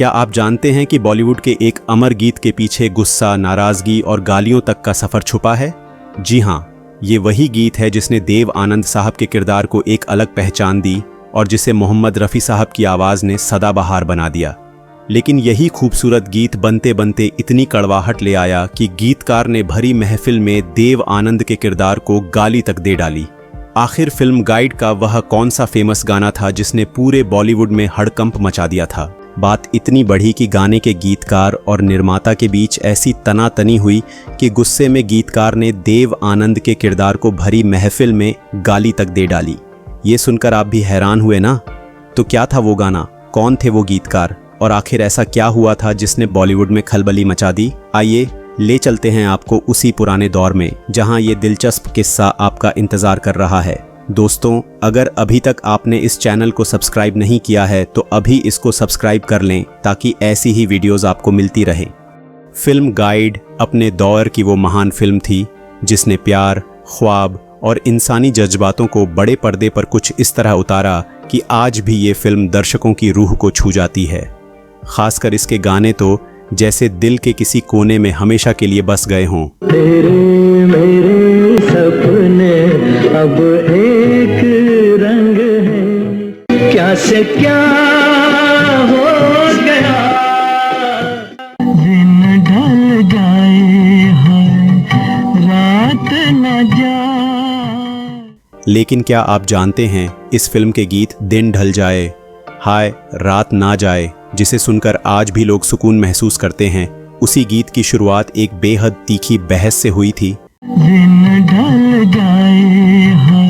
क्या आप जानते हैं कि बॉलीवुड के एक अमर गीत के पीछे गुस्सा, नाराजगी और गालियों तक का सफर छुपा है? जी हाँ, ये वही गीत है जिसने देव आनंद साहब के किरदार को एक अलग पहचान दी और जिसे मोहम्मद रफ़ी साहब की आवाज़ ने सदाबहार बना दिया। लेकिन यही खूबसूरत गीत बनते बनते इतनी कड़वाहट ले आया कि गीतकार ने भरी महफिल में देव आनंद के किरदार को गाली तक दे डाली। आखिर फिल्म गाइड का वह कौन सा फेमस गाना था जिसने पूरे बॉलीवुड में हड़कंप मचा दिया था? बात इतनी बढ़ी कि गाने के गीतकार और निर्माता के बीच ऐसी तनातनी हुई कि गुस्से में गीतकार ने देव आनंद के किरदार को भरी महफिल में गाली तक दे डाली। ये सुनकर आप भी हैरान हुए ना? तो क्या था वो गाना, कौन थे वो गीतकार और आखिर ऐसा क्या हुआ था जिसने बॉलीवुड में खलबली मचा दी? आइए ले चलते हैं आपको उसी पुराने दौर में जहां ये दिलचस्प किस्सा आपका इंतजार कर रहा है। दोस्तों, अगर अभी तक आपने इस चैनल को सब्सक्राइब नहीं किया है तो अभी इसको सब्सक्राइब कर लें ताकि ऐसी ही वीडियोस आपको मिलती रहें। फिल्म गाइड अपने दौर की वो महान फिल्म थी जिसने प्यार, ख्वाब और इंसानी जज्बातों को बड़े पर्दे पर कुछ इस तरह उतारा कि आज भी ये फिल्म दर्शकों की रूह को छू जाती है। खासकर इसके गाने तो जैसे दिल के किसी कोने में हमेशा के लिए बस गए हों। तेरे मेरे सपने अब एक रंग है, क्या से क्या हो गया, दिन ढल जाए है रात न जाए। लेकिन क्या आप जानते हैं इस फिल्म के गीत दिन ढल जाए, हाय रात ना जाए, जिसे सुनकर आज भी लोग सुकून महसूस करते हैं, उसी गीत की शुरुआत एक बेहद तीखी बहस से हुई थी। दिन ढल जाए है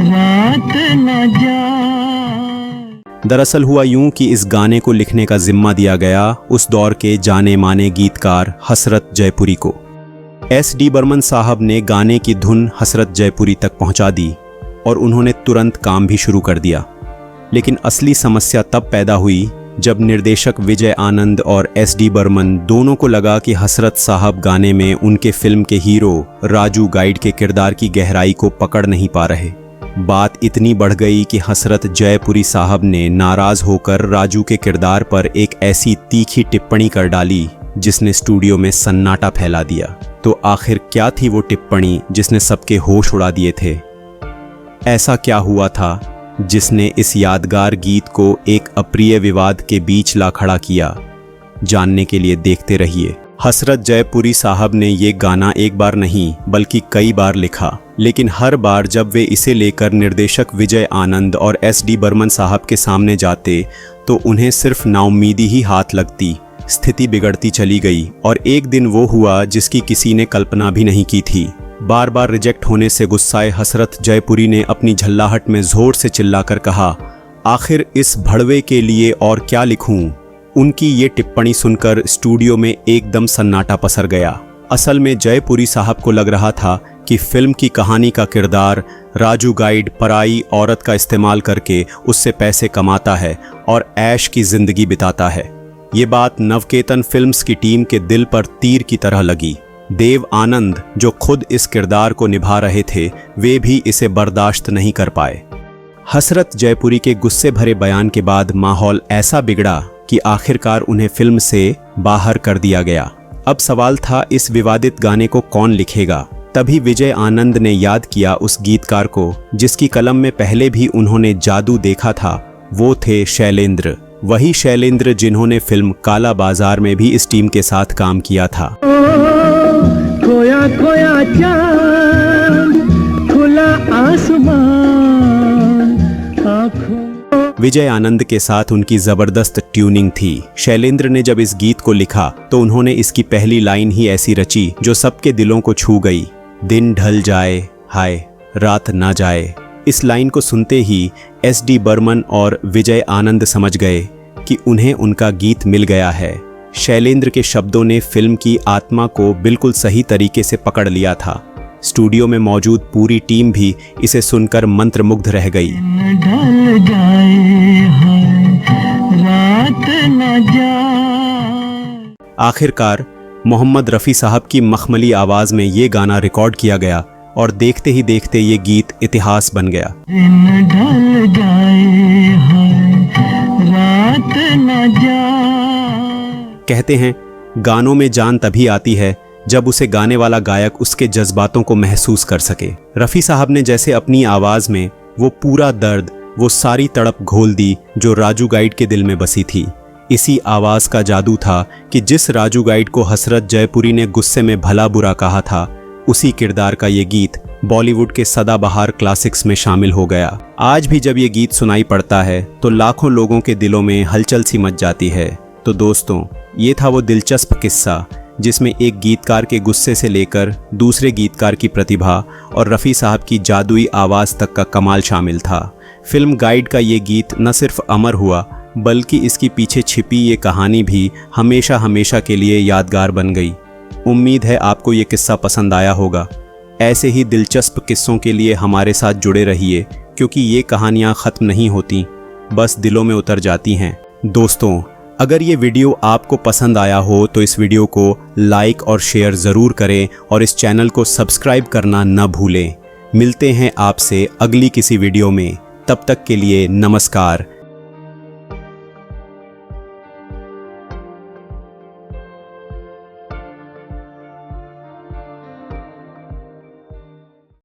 रात न जाए। दरअसल हुआ यूं कि इस गाने को लिखने का जिम्मा दिया गया उस दौर के जाने माने गीतकार हसरत जयपुरी को। SD बर्मन साहब ने गाने की धुन हसरत जयपुरी तक पहुंचा दी और उन्होंने तुरंत काम भी शुरू कर दिया। लेकिन असली समस्या तब पैदा हुई जब निर्देशक विजय आनंद और SD बर्मन दोनों को लगा कि हसरत साहब गाने में उनके फिल्म के हीरो राजू गाइड के किरदार की गहराई को पकड़ नहीं पा रहे। बात इतनी बढ़ गई कि हसरत जयपुरी साहब ने नाराज होकर राजू के किरदार पर एक ऐसी तीखी टिप्पणी कर डाली जिसने स्टूडियो में सन्नाटा फैला दिया। तो आखिर क्या थी वो टिप्पणी जिसने सबके होश उड़ा दिए थे? ऐसा क्या हुआ था जिसने इस यादगार गीत को एक अप्रिय विवाद के बीच ला खड़ा किया? जानने के लिए देखते रहिए। हसरत जयपुरी साहब ने ये गाना एक बार नहीं बल्कि कई बार लिखा, लेकिन हर बार जब वे इसे लेकर निर्देशक विजय आनंद और SD बर्मन साहब के सामने जाते तो उन्हें सिर्फ नाउम्मीदी ही हाथ लगती, स्थिति बिगड़ती चली गई और एक दिन वो हुआ जिसकी किसी ने कल्पना भी नहीं की थी। बार बार रिजेक्ट होने से गुस्साए हसरत जयपुरी ने अपनी झल्लाहट में जोर से चिल्लाकर कहा, आखिर इस भड़वे के लिए और क्या लिखूं? उनकी ये टिप्पणी सुनकर स्टूडियो में एकदम सन्नाटा पसर गया। असल में जयपुरी साहब को लग रहा था कि फिल्म की कहानी का किरदार राजू गाइड पराई औरत का इस्तेमाल करके उससे पैसे कमाता है और ऐश की जिंदगी बिताता है। ये बात नवकेतन फिल्म्स की टीम के दिल पर तीर की तरह लगी। देव आनंद जो खुद इस किरदार को निभा रहे थे, वे भी इसे बर्दाश्त नहीं कर पाए। हसरत जयपुरी के गुस्से भरे बयान के बाद माहौल ऐसा बिगड़ा कि आखिरकार उन्हें फिल्म से बाहर कर दिया गया। अब सवाल था इस विवादित गाने को कौन लिखेगा? तभी विजय आनंद ने याद किया उस गीतकार को जिसकी कलम में पहले भी उन्होंने जादू देखा था। वो थे शैलेंद्र, वही शैलेंद्र जिन्होंने फिल्म काला बाजार में भी इस टीम के साथ काम किया था। खोया खोया चांद, खुला आसमान, आँखों। विजय आनंद के साथ उनकी जबरदस्त ट्यूनिंग थी। शैलेंद्र ने जब इस गीत को लिखा तो उन्होंने इसकी पहली लाइन ही ऐसी रची जो सबके दिलों को छू गई, दिन ढल जाए हाय रात ना जाए। इस लाइन को सुनते ही SD बर्मन और विजय आनंद समझ गए कि उन्हें उनका गीत मिल गया है। शैलेंद्र के शब्दों ने फिल्म की आत्मा को बिल्कुल सही तरीके से पकड़ लिया था। स्टूडियो में मौजूद पूरी टीम भी इसे सुनकर मंत्रमुग्ध रह गई। ढल जाए है रात न जाए। आखिरकार मोहम्मद रफ़ी साहब की मखमली आवाज़ में ये गाना रिकॉर्ड किया गया और देखते ही देखते ये गीत इतिहास बन गया। दिन ढल जाए है रात न जाए। कहते हैं गानों में जान तभी आती है जब उसे गाने वाला गायक उसके जज्बातों को महसूस कर सके। रफ़ी साहब ने जैसे अपनी आवाज़ में वो पूरा दर्द, वो सारी तड़प घोल दी जो राजू गाइड के दिल में बसी थी। इसी आवाज़ का जादू था कि जिस राजू गाइड को हसरत जयपुरी ने गुस्से में भला बुरा कहा था, उसी किरदार का ये गीत बॉलीवुड के सदाबहार क्लासिक्स में शामिल हो गया। आज भी जब ये गीत सुनाई पड़ता है तो लाखों लोगों के दिलों में हलचल सी मच जाती है। तो दोस्तों, ये था वो दिलचस्प किस्सा जिसमें एक गीतकार के गुस्से से लेकर दूसरे गीतकार की प्रतिभा और रफ़ी साहब की जादुई आवाज़ तक का कमाल शामिल था। फिल्म गाइड का ये गीत न सिर्फ अमर हुआ, बल्कि इसकी पीछे छिपी ये कहानी भी हमेशा हमेशा के लिए यादगार बन गई। उम्मीद है आपको ये किस्सा पसंद आया होगा। ऐसे ही दिलचस्प किस्सों के लिए हमारे साथ जुड़े रहिए, क्योंकि ये कहानियाँ ख़त्म नहीं होती, बस दिलों में उतर जाती हैं। दोस्तों, अगर ये वीडियो आपको पसंद आया हो तो इस वीडियो को लाइक और शेयर ज़रूर करें और इस चैनल को सब्सक्राइब करना न भूलें। मिलते हैं आपसे अगली किसी वीडियो में। तब तक के लिए नमस्कार।